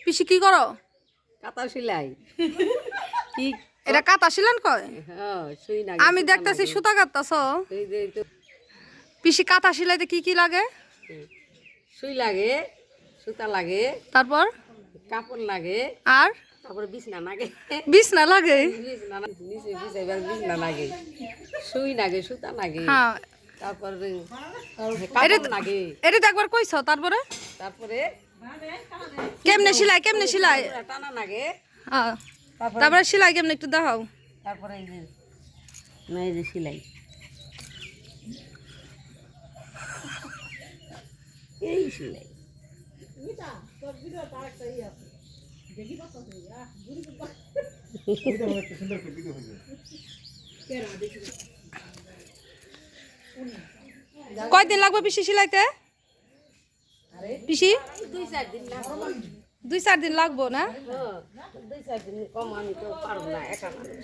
পিসি কি করো? কাঁথা সেলাই। কি এটা কাটা ছিলেন কয়? হ্যাঁ, সুই লাগে। আমি দেখতেছি সুতা কাটতাছ। এই যে তো পিসি কাটা সিলাইতে কি কি লাগে? সুই লাগে, সুতা লাগে, তারপর কাপড় লাগে, আর তারপরে বিছনা লাগে। বিছনা লাগে। বিছনা নিচে বিছাইবার বিছনা লাগে, সুই লাগে, সুতা লাগে, হ্যাঁ তারপরে কাপড় লাগে, এটা তো একবার কইছ। তারপরে তারপরে কেমনে সিলাই কেমনে সিলাই? টানা লাগে, হ্যাঁ তারপরে সিলাই কেমনে একটু দেখাও। তারপরে এই যে না এই যে সেলাই, এই সেলাই। কয়দিন লাগবে পিসি সিলাইতে? পিসি 2-4 দিন লাগবে। 2-4 দিন লাগবো না? হ্যাঁ, 2-4 দিন কম আমি তো পারবো না, একা মানুষ।